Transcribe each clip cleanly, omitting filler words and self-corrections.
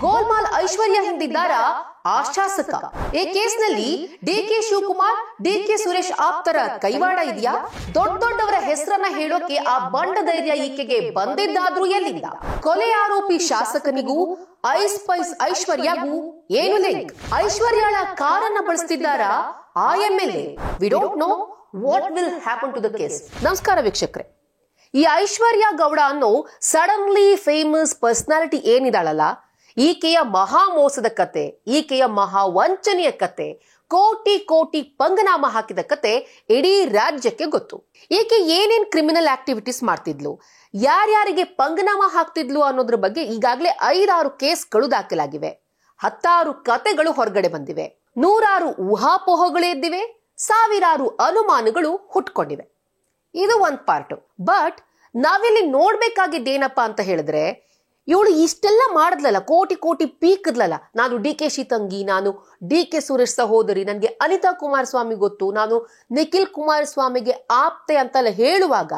ಗೋಲ್ಮಾಲ್ ಐಶ್ವರ್ಯ ಹಿಂದಿದ್ದಾರ ಆ ಶಾಸಕ. ಈ ಕೇಸ್ನಲ್ಲಿ ಡಿಕೆ ಶಿವಕುಮಾರ್, ಡಿಕೆ ಸುರೇಶ್ ಆಪ್ತರ ಕೈವಾಡ ಇದೆಯಾ? ದೊಡ್ಡವರ ಹೆಸರನ್ನ ಹೇಳೋಕೆ ಆ ಬಂಡ ಧೈರ್ಯ ಈಕೆಗೆ ಬಂದಿದ್ದಾದ್ರೂ ಎಲ್ಲಿಂದ? ಕೊಲೆ ಆರೋಪಿ ಶಾಸಕನಿಗೂ ಐಸ್ಪೈಸ್ ಐಶ್ವರ್ಯಗೂ ಏನು ಲಿಂಕ್? ಐಶ್ವರ್ಯಾಳ ಕಾರನ್ನ ಬಳಸ್ತಿದ್ದಾರ ಆ MLA? We don't know what will happen to the case. ನಮಸ್ಕಾರ ವೀಕ್ಷಕರೇ. ಈ ಐಶ್ವರ್ಯ ಗೌಡ ಅನ್ನೋ ಸಡನ್ಲಿ ಫೇಮಸ್ ಪರ್ಸನಾಲಿಟಿ ಏನಿದಾಳಲ್ಲ, ಈಕೆಯ ಮಹಾ ಮೋಸದ ಕತೆ, ಈಕೆಯ ಮಹಾ ವಂಚನೆಯ ಕತೆ, ಕೋಟಿ ಕೋಟಿ ಪಂಗನಾಮ ಹಾಕಿದ ಕತೆ ಇಡೀ ರಾಜ್ಯಕ್ಕೆ ಗೊತ್ತು. ಈಕೆ ಏನೇನ್ ಕ್ರಿಮಿನಲ್ ಆಕ್ಟಿವಿಟೀಸ್ ಮಾಡ್ತಿದ್ಲು, ಯಾರ್ಯಾರಿಗೆ ಪಂಗನಾಮ ಹಾಕ್ತಿದ್ಲು ಅನ್ನೋದ್ರ ಬಗ್ಗೆ ಈಗಾಗಲೇ 5-6 ಕೇಸ್ಗಳು ದಾಖಲಾಗಿವೆ. 10 ಕತೆಗಳು ಹೊರಗಡೆ ಬಂದಿವೆ. 100 ಊಹಾಪೋಹಗಳು ಎದ್ದಿವೆ. 1000 ಅನುಮಾನಗಳು ಹುಟ್ಕೊಂಡಿವೆ. ಇದು ಒಂದ್ ಪಾರ್ಟ್. ಬಟ್ ನಾವಿಲ್ಲಿ ನೋಡ್ಬೇಕಾಗಿದ್ದೇನಪ್ಪಾ ಅಂತ ಹೇಳಿದ್ರೆ, ಇವಳು ಇಷ್ಟೆಲ್ಲ ಮಾಡಿದ್ಲಲ್ಲ, ಕೋಟಿ ಕೋಟಿ ಪೀಕದ್ಲಲ್ಲ, ನಾನು ಡಿಕೆಶಿ ತಂಗಿ, ನಾನು ಡಿಕೆ ಸುರೇಶ್ ಸಹೋದರಿ, ನನಗೆ ಅನಿತಾ ಕುಮಾರಸ್ವಾಮಿ ಗೊತ್ತು, ನಾನು ನಿಖಿಲ್ ಕುಮಾರಸ್ವಾಮಿಗೆ ಆಪ್ತೆ ಅಂತೆಲ್ಲ ಹೇಳುವಾಗ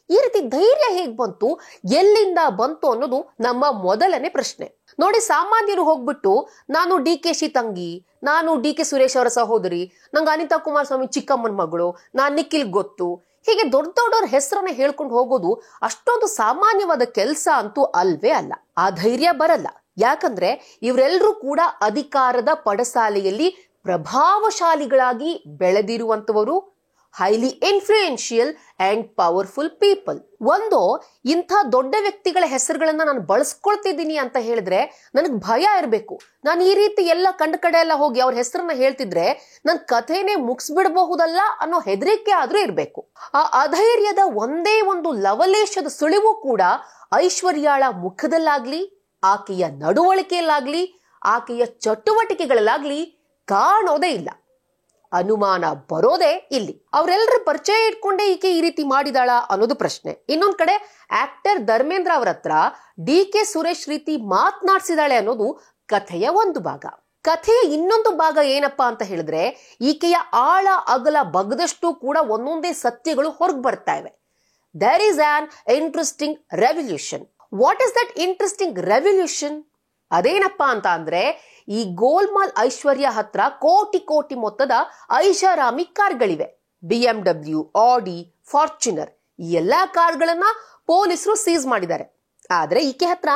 ಈ ರೀತಿ ಧೈರ್ಯ ಹೇಗ್ ಬಂತು, ಎಲ್ಲಿಂದ ಬಂತು ಅನ್ನೋದು ನಮ್ಮ ಮೊದಲನೇ ಪ್ರಶ್ನೆ. ನೋಡಿ, ಸಾಮಾನ್ಯರು ಹೋಗ್ಬಿಟ್ಟು ನಾನು ಡಿಕೆಶಿ ತಂಗಿ, ನಾನು ಡಿಕೆ ಸುರೇಶ್ ಅವರ ಸಹೋದರಿ, ನಂಗೆ ಅನಿತಾ ಕುಮಾರಸ್ವಾಮಿ ಚಿಕ್ಕಮ್ಮನ ಮಗಳು, ನಾನ್ ನಿಖಿಲ್ ಗೊತ್ತು, ಹೀಗೆ ದೊಡ್ಡವ್ರ ಹೆಸರನ್ನ ಹೇಳ್ಕೊಂಡು ಹೋಗೋದು ಅಷ್ಟೊಂದು ಸಾಮಾನ್ಯವಾದ ಕೆಲಸ ಅಂತೂ ಅಲ್ವೇ ಅಲ್ಲ. ಆ ಧೈರ್ಯ ಬರಲ್ಲ. ಯಾಕಂದ್ರೆ ಇವರೆಲ್ಲರೂ ಕೂಡ ಅಧಿಕಾರದ ಪಡಸಾಲೆಯಲ್ಲಿ ಪ್ರಭಾವಶಾಲಿಗಳಾಗಿ ಬೆಳೆದಿರುವಂತವರು, highly influential and powerful people. ಒಂದು ಇಂಥ ದೊಡ್ಡ ವ್ಯಕ್ತಿಗಳ ಹೆಸರುಗಳನ್ನ ನಾನು ಬಳಸ್ಕೊಳ್ತಿದ್ದೀನಿ ಅಂತ ಹೇಳಿದ್ರೆ ನನಗ್ ಭಯ ಇರಬೇಕು. ನಾನು ಈ ರೀತಿ ಎಲ್ಲ ಕಂಡ ಕಡೆ ಎಲ್ಲ ಹೋಗಿ ಅವ್ರ ಹೆಸರನ್ನ ಹೇಳ್ತಿದ್ರೆ ನನ್ ಕಥೆನೇ ಮುಗಿಸ್ಬಿಡಬಹುದಲ್ಲ ಅನ್ನೋ ಹೆದರಿಕೆ ಆದ್ರೂ ಇರ್ಬೇಕು. ಆ ಅಧೈರ್ಯದ ಒಂದೇ ಒಂದು ಲವಲೇಶದ ಸುಳಿವು ಕೂಡ ಐಶ್ವರ್ಯಾಳ ಮುಖದಲ್ಲಾಗ್ಲಿ, ಆಕೆಯ ನಡವಳಿಕೆಯಲ್ಲಾಗ್ಲಿ, ಆಕೆಯ ಚಟುವಟಿಕೆಗಳಲ್ಲಾಗ್ಲಿ ಕಾಣೋದೇ ಇಲ್ಲ. ಅನುಮಾನ ಬರೋದೇ ಇಲ್ಲಿ. ಅವರೆಲ್ಲರ ಪರಿಚಯ ಇಟ್ಕೊಂಡೇ ಈಕೆ ಈ ರೀತಿ ಮಾಡಿದಾಳ ಅನ್ನೋದು ಪ್ರಶ್ನೆ. ಇನ್ನೊಂದ್ ಕಡೆ ಆಕ್ಟರ್ ಧರ್ಮೇಂದ್ರ ಅವರ ಹತ್ರ ಡಿಕೆ ಸುರೇಶ್ ರೀತಿ ಮಾತನಾಡಿಸಿದಾಳೆ ಅನ್ನೋದು ಕಥೆಯ ಒಂದು ಭಾಗ. ಕಥೆಯ ಇನ್ನೊಂದು ಭಾಗ ಏನಪ್ಪಾ ಅಂತ ಹೇಳಿದ್ರೆ, ಈಕೆಯ ಆಳ ಅಗಲ ಬಗ್ದಷ್ಟು ಕೂಡ ಒಂದೊಂದೇ ಸತ್ಯಗಳು ಹೊರಗೆ ಬರ್ತಾ ಇವೆ. There is an interesting revolution. What is that interesting revolution? ಅದೇನಪ್ಪಾ ಅಂತ ಅಂದ್ರೆ, ಈ ಗೋಲ್ಮಾಲ್ ಐಶ್ವರ್ಯ ಹತ್ರ ಕೋಟಿ ಕೋಟಿ ಮೊತ್ತದ ಐಷಾರಾಮಿ ಕಾರ್ಗಳಿವೆ. BMW, ಆಡಿ, ಫಾರ್ಚುನರ್ ಈ ಎಲ್ಲಾ ಕಾರ್ಗಳನ್ನ ಪೊಲೀಸರು ಸೀಸ್ ಮಾಡಿದ್ದಾರೆ. ಆದ್ರೆ ಈಕೆ ಹತ್ರ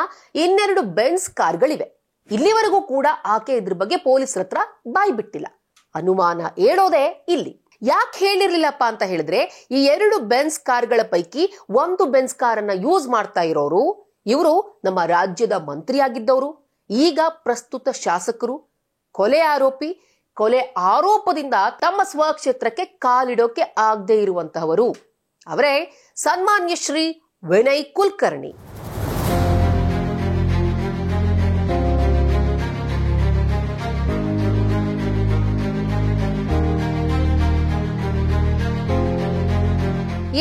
2 ಬೆನ್ಸ್ ಕಾರ್ಗಳಿವೆ. ಇಲ್ಲಿವರೆಗೂ ಕೂಡ ಆಕೆ ಇದ್ರ ಬಗ್ಗೆ ಪೊಲೀಸರ ಹತ್ರ ಬಾಯ್ ಬಿಟ್ಟಿಲ್ಲ. ಅನುಮಾನ ಏಳೋದೇ ಇಲ್ಲಿ. ಯಾಕೆ ಹೇಳಿರ್ಲಿಲ್ಲಪ್ಪ ಅಂತ ಹೇಳಿದ್ರೆ, ಈ 2 ಬೆನ್ಸ್ ಕಾರ್ಗಳ ಪೈಕಿ ಒಂದು ಬೆನ್ಸ್ ಕಾರನ್ನ ಯೂಸ್ ಮಾಡ್ತಾ ಇರೋರು ಇವರು ನಮ್ಮ ರಾಜ್ಯದ ಮಂತ್ರಿ ಆಗಿದ್ದವರು, ಈಗ ಪ್ರಸ್ತುತ ಶಾಸಕರು, ಕೊಲೆ ಆರೋಪಿ, ಕೊಲೆ ಆರೋಪದಿಂದ ತಮ್ಮ ಸ್ವಕ್ಷೇತ್ರಕ್ಕೆ ಕಾಲಿಡೋಕೆ ಆಗದೆ ಇರುವಂತಹವರು. ಅವರೇ ಸನ್ಮಾನ್ಯ ಶ್ರೀ ವಿನಯ್ ಕುಲಕರ್ಣಿ.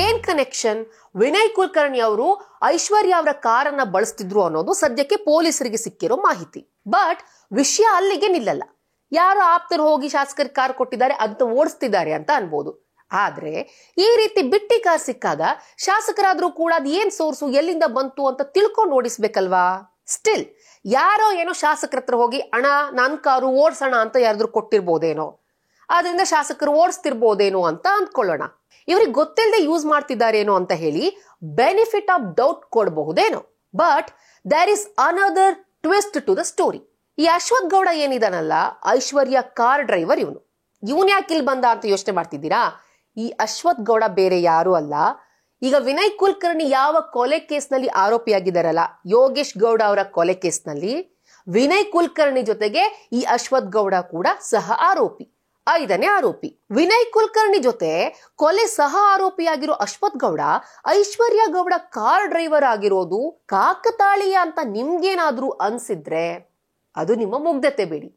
ಏನ್ ಕನೆಕ್ಷನ್? ವಿನಯ್ ಕುಲಕರ್ಣಿ ಅವರು ಐಶ್ವರ್ಯ ಅವರ ಕಾರನ್ನ ಬಳಸ್ತಿದ್ರು ಅನ್ನೋದು ಸದ್ಯಕ್ಕೆ ಪೊಲೀಸರಿಗೆ ಸಿಕ್ಕಿರೋ ಮಾಹಿತಿ. ಬಟ್ ವಿಷಯ ಅಲ್ಲಿಗೆ ನಿಲ್ಲಲ್ಲ. ಯಾರೋ ಆಪ್ತರು ಹೋಗಿ ಶಾಸಕರ ಕಾರ್ ಕೊಟ್ಟಿದ್ದಾರೆ, ಅಂತ ಓಡಿಸ್ತಿದ್ದಾರೆ ಅಂತ ಅನ್ಬೋದು. ಆದ್ರೆ ಈ ರೀತಿ ಬಿಟ್ಟಿ ಕಾರ್ ಸಿಕ್ಕಾಗ ಶಾಸಕರಾದ್ರೂ ಕೂಡ ಅದ್ ಏನ್ ಸೋರ್ಸು, ಎಲ್ಲಿಂದ ಬಂತು ಅಂತ ತಿಳ್ಕೊಂಡು ಓಡಿಸ್ಬೇಕಲ್ವಾ? ಸ್ಟಿಲ್ ಯಾರೋ ಏನೋ ಶಾಸಕರ ಹತ್ರ ಹೋಗಿ ಅಣ್ಣ ನನ್ ಕಾರು ಓಡಿಸೋಣ ಅಂತ ಯಾರಾದ್ರೂ ಕೊಟ್ಟಿರ್ಬೋದೇನೋ, ಆದ್ರಿಂದ ಶಾಸಕರು ಓಡಿಸ್ತಿರ್ಬೋದೇನೋ ಅಂತ ಅಂದ್ಕೊಳ್ಳೋಣ. ಇವ್ರಿಗೆ ಗೊತ್ತಿಲ್ಲದೆ ಯೂಸ್ ಮಾಡ್ತಿದ್ದಾರೇನೋ ಅಂತ ಹೇಳಿ ಬೆನಿಫಿಟ್ ಆಫ್ ಡೌಟ್ ಕೊಡಬಹುದೇನೋ. But there is another twist to the story. ಈ ಅಶ್ವಥ್ ಗೌಡ ಏನಿದಾನಲ್ಲ, ಐಶ್ವರ್ಯ ಕಾರ್ ಡ್ರೈವರ್, ಇವನ್ ಯಾಕೆ ಇಲ್ಲಿ ಬಂದ ಅಂತ ಯೋಚನೆ ಮಾಡ್ತಿದ್ದೀರಾ? ಈ ಅಶ್ವಥ್ ಗೌಡ ಬೇರೆ ಯಾರು ಅಲ್ಲ. ಈಗ ವಿನಯ್ ಕುಲಕರ್ಣಿ ಯಾವ ಕೊಲೆ ಕೇಸ್ನಲ್ಲಿ ಆರೋಪಿಯಾಗಿದ್ದಾರಲ್ಲ, ಯೋಗೇಶ್ ಗೌಡ ಅವರ ಕೊಲೆ ಕೇಸ್ನಲ್ಲಿ ವಿನಯ್ ಕುಲಕರ್ಣಿ ಜೊತೆಗೆ ಈ ಅಶ್ವಥ್ ಗೌಡ ಕೂಡ ಸಹ ಆರೋಪಿ, 5ನೇ ಆರೋಪಿ. ವಿನಯ್ ಕುಲಕರ್ಣಿ ಜೊತೆ ಕೊಲೆ ಸಹ ಆರೋಪಿಯಾಗಿರೋ ಅಶ್ವಥ್ ಗೌಡ ಐಶ್ವರ್ಯ ಗೌಡ ಕಾರ್ ಡ್ರೈವರ್ ಆಗಿರೋದು ಕಾಕತಾಳೀಯ ಅಂತ ನಿಮ್ಗೇನಾದ್ರೂ ಅನ್ಸಿದ್ರೆ ಅದು ನಿಮ್ಮ ಮುಗ್ಧತೆ ಬೇಡಿ.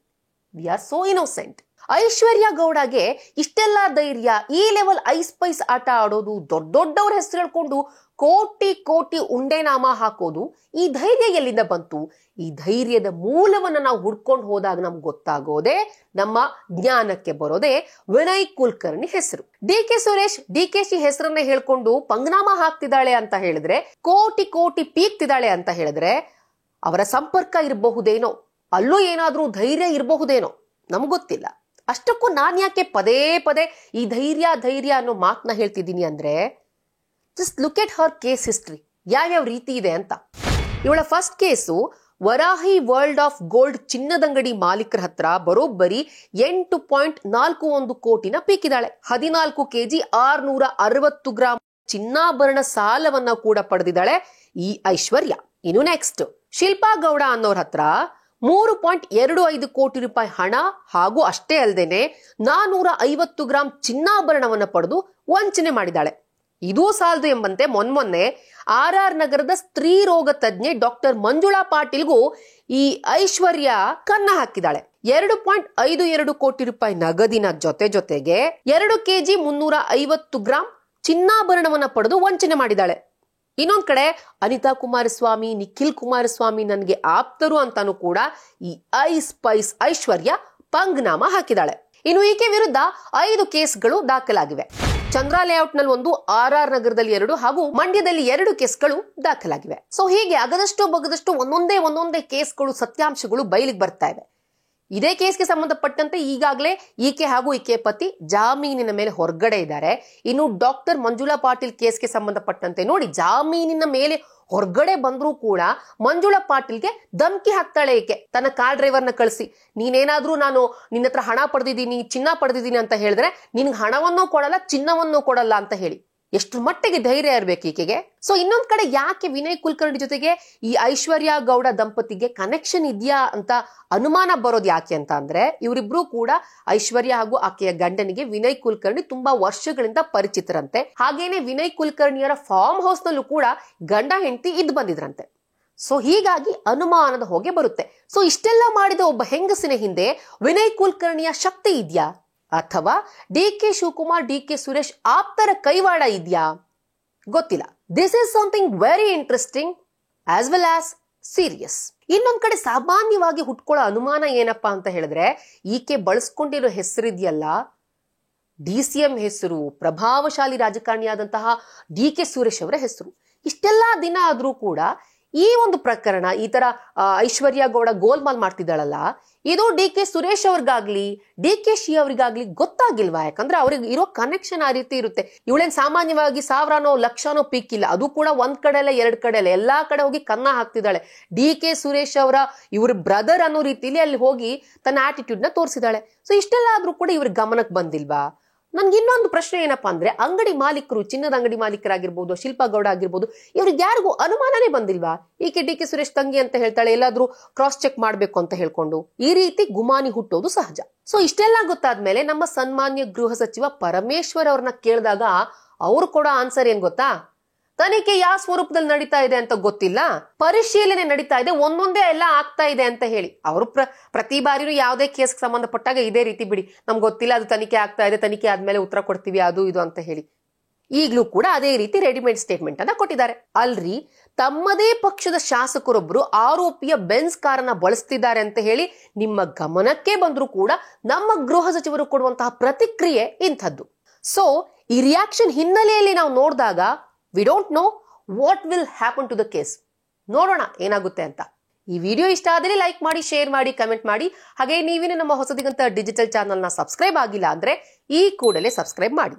We are so innocent. Aishwarya ಗೌಡಗೆ ಇಷ್ಟೆಲ್ಲ ಧೈರ್ಯ, ಈ ಲೆವೆಲ್ ಐಸ್ಪೈಸ್ ಆಟ ಆಡೋದು, ದೊಡ್ಡವ್ರ ಹೆಸರು ಹೇಳ್ಕೊಂಡು ಕೋಟಿ ಕೋಟಿ ಉಂಡೆನಾಮ ಹಾಕೋದು, ಈ ಧೈರ್ಯ ಎಲ್ಲಿಂದ ಬಂತು? ಈ ಧೈರ್ಯದ ಮೂಲವನ್ನ ನಾವು ಹುಡ್ಕೊಂಡು ಹೋದಾಗ ನಮ್ಗೆ ಗೊತ್ತಾಗೋದೇ, ನಮ್ಮ ಜ್ಞಾನಕ್ಕೆ ಬರೋದೇ ವಿನಯ್ ಕುಲಕರ್ಣಿ ಹೆಸರು. ಡಿಕೆ ಸುರೇಶ್ ಡಿಕೆಶಿ ಹೆಸರನ್ನ ಹೇಳ್ಕೊಂಡು ಪಂಗನಾಮ ಹಾಕ್ತಿದ್ದಾಳೆ ಅಂತ ಹೇಳಿದ್ರೆ, ಕೋಟಿ ಕೋಟಿ ಪೀಕ್ತಿದ್ದಾಳೆ ಅಂತ ಹೇಳಿದ್ರೆ, ಅವರ ಸಂಪರ್ಕ ಇರಬಹುದೇನೋ, ಅಲ್ಲೂ ಏನಾದ್ರೂ ಧೈರ್ಯ ಇರಬಹುದೇನೋ, ನಮ್ಗೊತ್ತಿಲ್ಲ. ಅಷ್ಟಕ್ಕೂ ನಾನ್ ಯಾಕೆ ಪದೇ ಪದೇ ಈ ಧೈರ್ಯ ಅನ್ನೋ ಮಾತನ್ನ ಹೇಳ್ತಿದ್ದೀನಿ ಅಂದ್ರೆ, just look at her case history, ಯಾವ್ಯಾವ ರೀತಿ ಇದೆ ಅಂತ. ಇವಳ first case Varahi world of gold ಚಿನ್ನದಂಗಡಿ ಮಾಲೀಕರ ಹತ್ರ ಬರೋಬ್ಬರಿ 8.41 ಕೋಟಿನ ಪೀಕಿದಾಳೆ. 14 kg 660 ಗ್ರಾಂ ಚಿನ್ನಾಭರಣ ಸಾಲವನ್ನ ಕೂಡ ಪಡೆದಿದ್ದಾಳೆ ಈ ಐಶ್ವರ್ಯ. ಇನ್ನು ನೆಕ್ಸ್ಟ್ ಶಿಲ್ಪಾ ಗೌಡ ಅನ್ನೋರ ಹತ್ರ 3.25 ಕೋಟಿ ರೂಪಾಯಿ ಹಣ ಹಾಗೂ ಅಷ್ಟೇ ಅಲ್ಲದೇನೆ 450 ಗ್ರಾಂ ಚಿನ್ನಾಭರಣವನ್ನ ಪಡೆದು ವಂಚನೆ ಮಾಡಿದಾಳೆ. ಇದೂ ಸಾಲದು ಎಂಬಂತೆ ಮೊನ್ನೆ RR ನಗರದ ಸ್ತ್ರೀ ರೋಗ ತಜ್ಞೆ ಡಾಕ್ಟರ್ ಮಂಜುಳಾ ಪಾಟೀಲ್ಗೂ ಈ ಐಶ್ವರ್ಯ ಕನ್ನ ಹಾಕಿದಾಳೆ. 2.52 ಕೋಟಿ ರೂಪಾಯಿ ನಗದಿನ ಜೊತೆಗೆ 2 kg 350 ಗ್ರಾಂ ಚಿನ್ನಾಭರಣವನ್ನ ಪಡೆದು ವಂಚನೆ ಮಾಡಿದಾಳೆ. ಇನ್ನೊಂದ್ ಕಡೆ ಅನಿತಾ ಕುಮಾರಸ್ವಾಮಿ, ನಿಖಿಲ್ ಕುಮಾರಸ್ವಾಮಿ ನನಗೆ ಆಪ್ತರು ಅಂತಾನು ಕೂಡ ಈ ಸ್ಪೈಸ್ ಐಶ್ವರ್ಯ ಪಂಗ್ನಾಮ ಹಾಕಿದಾಳೆ. ಇನ್ನು ಈಕೆ ವಿರುದ್ಧ 5 ಕೇಸ್ಗಳು ದಾಖಲಾಗಿವೆ. ಚಂದ್ರ ಲೇಔಟ್ ನಲ್ಲಿ 1, RR ನಗರದಲ್ಲಿ 2 ಹಾಗೂ ಮಂಡ್ಯದಲ್ಲಿ 2 ಕೇಸ್ಗಳು ದಾಖಲಾಗಿವೆ. ಸೊ ಹೀಗೆ ಅಗದಷ್ಟು ಬಗದಷ್ಟು ಒಂದೊಂದೇ ಕೇಸ್ಗಳು, ಸತ್ಯಾಂಶಗಳು ಬಯಲಿಗೆ ಬರ್ತಾ ಇವೆ. ಇದೇ ಕೇಸ್ಗೆ ಸಂಬಂಧಪಟ್ಟಂತೆ ಈಗಾಗಲೇ ಈಕೆ ಹಾಗೂ ಈಕೆ ಪತಿ ಜಾಮೀನಿನ ಮೇಲೆ ಹೊರಗಡೆ ಇದ್ದಾರೆ. ಇನ್ನು ಡಾಕ್ಟರ್ ಮಂಜುಳಾ ಪಾಟೀಲ್ ಕೇಸ್ಗೆ ಸಂಬಂಧಪಟ್ಟಂತೆ ನೋಡಿ, ಜಾಮೀನಿನ ಮೇಲೆ ಹೊರಗಡೆ ಬಂದ್ರೂ ಕೂಡ ಮಂಜುಳಾ ಪಾಟೀಲ್ಗೆ ಧಮ್ಕಿ ಹಾಕ್ತಾಳೆ ಈಕೆ. ತನ್ನ ಕಾರ್ ಡ್ರೈವರ್ನ ಕಳಿಸಿ, ನೀನೇನಾದ್ರೂ ನಾನು ನಿನ್ನ ಹತ್ರ ಹಣ ಪಡೆದಿದ್ದೀನಿ, ಚಿನ್ನ ಪಡೆದಿದ್ದೀನಿ ಅಂತ ಹೇಳಿದ್ರೆ ನಿನ್ಗೆ ಹಣವನ್ನೂ ಕೊಡಲ್ಲ, ಚಿನ್ನವನ್ನೂ ಕೊಡಲ್ಲ ಅಂತ ಹೇಳಿ. ಎಷ್ಟು ಮಟ್ಟಿಗೆ ಧೈರ್ಯ ಇರ್ಬೇಕು ಈಕೆಗೆ. ಸೊ ಇನ್ನೊಂದ್ ಕಡೆ ಯಾಕೆ ವಿನಯ್ ಕುಲಕರ್ಣಿ ಜೊತೆಗೆ ಈ ಐಶ್ವರ್ಯ ಗೌಡ ದಂಪತಿಗೆ ಕನೆಕ್ಷನ್ ಇದೆಯಾ ಅಂತ ಅನುಮಾನ ಬರೋದು ಯಾಕೆ ಅಂತ ಅಂದ್ರೆ, ಇವರಿಬ್ರು ಕೂಡ ಐಶ್ವರ್ಯ ಹಾಗೂ ಆಕೆಯ ಗಂಡನಿಗೆ ವಿನಯ್ ಕುಲಕರ್ಣಿ ತುಂಬಾ ವರ್ಷಗಳಿಂದ ಪರಿಚಿತರಂತೆ. ಹಾಗೇನೆ ವಿನಯ್ ಕುಲಕರ್ಣಿಯರ ಫಾರ್ಮ್ ಹೌಸ್ ನಲ್ಲೂ ಕೂಡ ಗಂಡ ಹೆಂಡತಿ ಇದ್ದು ಬಂದಿದ್ರಂತೆ. ಸೊ ಹೀಗಾಗಿ ಅನುಮಾನದ ಹೊಗೆ ಬರುತ್ತೆ. ಸೊ ಇಷ್ಟೆಲ್ಲ ಮಾಡಿದ ಒಬ್ಬ ಹೆಂಗಸಿನ ಹಿಂದೆ ವಿನಯ್ ಕುಲಕರ್ಣಿಯ ಶಕ್ತಿ ಇದೆಯಾ, ಅಥವಾ DK ಶಿವಕುಮಾರ್, DK ಸುರೇಶ್ ಆಪ್ತರ ಕೈವಾಡ ಇದೆಯಾ, ಗೊತ್ತಿಲ್ಲ. This is something very interesting as well as serious. ಇನ್ನೊಂದ್ ಕಡೆ ಸಾಮಾನ್ಯವಾಗಿ ಹುಟ್ಕೊಳ್ಳೋ ಅನುಮಾನ ಏನಪ್ಪಾ ಅಂತ ಹೇಳಿದ್ರೆ, ಈಕೆ ಬಳಸ್ಕೊಂಡಿರೋ ಹೆಸರಿದೆಯಲ್ಲ, DCM ಹೆಸರು, ಪ್ರಭಾವಶಾಲಿ ರಾಜಕಾರಣಿಯಾದಂತಹ DK ಸುರೇಶ್ ಅವರ ಹೆಸರು. ಇಷ್ಟೆಲ್ಲ ದಿನ ಆದ್ರೂ ಕೂಡ ಈ ಒಂದು ಪ್ರಕರಣ, ಈ ತರ ಐಶ್ವರ್ಯ ಗೌಡ ಗೋಲ್ಮಾಲ್ ಮಾಡ್ತಿದ್ದಾಳಲ್ಲ, ಇದು DK ಸುರೇಶ್ ಅವ್ರಿಗಾಗ್ಲಿ DKಶಿ ಅವರಿಗಾಗ್ಲಿ ಗೊತ್ತಾಗಿಲ್ವಾ? ಯಾಕಂದ್ರೆ ಅವ್ರಿಗೆ ಇರೋ ಕನೆಕ್ಷನ್ ಆ ರೀತಿ ಇರುತ್ತೆ. ಇವಳೇನ್ ಸಾಮಾನ್ಯವಾಗಿ ಸಾವಿರನೋ ಲಕ್ಷನೋ ಪೀಕಿಲ್ಲ, ಅದು ಕೂಡ ಒಂದ್ ಕಡೆ ಅಲ್ಲ, 2 ಕಡೆ ಅಲ್ಲ, ಎಲ್ಲಾ ಕಡೆ ಹೋಗಿ ಕನ್ನ ಹಾಕ್ತಿದ್ದಾಳೆ. DK ಸುರೇಶ್ ಅವರ ಇವ್ರ ಬ್ರದರ್ ಅನ್ನೋ ರೀತಿಲಿ ಅಲ್ಲಿ ಹೋಗಿ ತನ್ನ ಆಟಿಟ್ಯೂಡ್ ನ ತೋರಿಸಿದಾಳೆ. ಸೊ ಇಷ್ಟೆಲ್ಲ ಆದ್ರೂ ಕೂಡ ಇವ್ರ ಗಮನಕ್ಕೆ ಬಂದಿಲ್ವಾ? ನನ್ಗೆ ಇನ್ನೊಂದು ಪ್ರಶ್ನೆ ಏನಪ್ಪಾ ಅಂದ್ರೆ, ಅಂಗಡಿ ಮಾಲೀಕರು, ಚಿನ್ನದ ಅಂಗಡಿ ಮಾಲೀಕರಾಗಿರ್ಬೋದು, ಶಿಲ್ಪಾ ಗೌಡ ಆಗಿರ್ಬೋದು, ಇವ್ರಿಗೆ ಯಾರಿಗೂ ಅನುಮಾನನೇ ಬಂದಿಲ್ವಾ? ಈಕೆ DK ಸುರೇಶ್ ತಂಗಿ ಅಂತ ಹೇಳ್ತಾಳೆ, ಎಲ್ಲಾದ್ರೂ ಕ್ರಾಸ್ ಚೆಕ್ ಮಾಡ್ಬೇಕು ಅಂತ ಹೇಳ್ಕೊಂಡು ಈ ರೀತಿ ಗುಮಾನಿ ಹುಟ್ಟೋದು ಸಹಜ. ಸೊ ಇಷ್ಟೆಲ್ಲ ಗೊತ್ತಾದ್ಮೇಲೆ ನಮ್ಮ ಸನ್ಮಾನ್ಯ ಗೃಹ ಸಚಿವ ಪರಮೇಶ್ವರ್ ಅವ್ರನ್ನ ಕೇಳಿದಾಗ ಅವ್ರು ಕೊಡೋ ಆನ್ಸರ್ ಏನ್ ಗೊತ್ತಾ? ತನಿಖೆ ಯಾವ ಸ್ವರೂಪದಲ್ಲಿ ನಡೀತಾ ಇದೆ ಅಂತ ಗೊತ್ತಿಲ್ಲ, ಪರಿಶೀಲನೆ ನಡೀತಾ ಇದೆ, ಒಂದೊಂದೇ ಎಲ್ಲ ಆಗ್ತಾ ಇದೆ ಅಂತ ಹೇಳಿ. ಅವರು ಪ್ರತಿ ಬಾರಿನೂ ಯಾವುದೇ ಕೇಸ್ ಸಂಬಂಧಪಟ್ಟಾಗ ಇದೇ ರೀತಿ ಬಿಡಿ, ನಮ್ಗೆ ಗೊತ್ತಿಲ್ಲ, ಅದು ತನಿಖೆ ಆಗ್ತಾ ಇದೆ, ತನಿಖೆ ಆದ್ಮೇಲೆ ಉತ್ತರ ಕೊಡ್ತೀವಿ, ಅದು ಇದು ಅಂತ ಹೇಳಿ. ಈಗ್ಲೂ ಕೂಡ ಅದೇ ರೀತಿ ರೆಡಿಮೇಡ್ ಸ್ಟೇಟ್ಮೆಂಟ್ ಅನ್ನ ಕೊಟ್ಟಿದ್ದಾರೆ. ಅಲ್ರಿ, ತಮ್ಮದೇ ಪಕ್ಷದ ಶಾಸಕರೊಬ್ರು ಆರೋಪಿಯ ಬೆನ್ಸ್ ಕಾರನ್ನ ಬಳಸ್ತಿದ್ದಾರೆ ಅಂತ ಹೇಳಿ ನಿಮ್ಮ ಗಮನಕ್ಕೆ ಬಂದ್ರೂ ಕೂಡ ನಮ್ಮ ಗೃಹ ಸಚಿವರು ಕೊಡುವಂತಹ ಪ್ರತಿಕ್ರಿಯೆ ಇಂಥದ್ದು. ಸೊ ಈ ರಿಯಾಕ್ಷನ್ ಹಿನ್ನೆಲೆಯಲ್ಲಿ ನಾವು ನೋಡಿದಾಗ we don't know what will happen to the case. ನೋಡೋಣ ಏನಾಗುತ್ತೆ ಅಂತ. ಈ ವಿಡಿಯೋ ಇಷ್ಟ ಆದರೆ ಲೈಕ್ ಮಾಡಿ, ಶೇರ್ ಮಾಡಿ, ಕಮೆಂಟ್ ಮಾಡಿ. ಹಾಗೆ ನೀವೇನು ನಮ್ಮ ಹೊಸದಿಗಂತ ಡಿಜಿಟಲ್ ಚಾನಲ್ನ ಸಬ್ಸ್ಕ್ರೈಬ್ ಆಗಿಲ್ಲ ಅಂದ್ರೆ ಈ ಕೂಡಲೇ ಸಬ್ಸ್ಕ್ರೈಬ್ ಮಾಡಿ.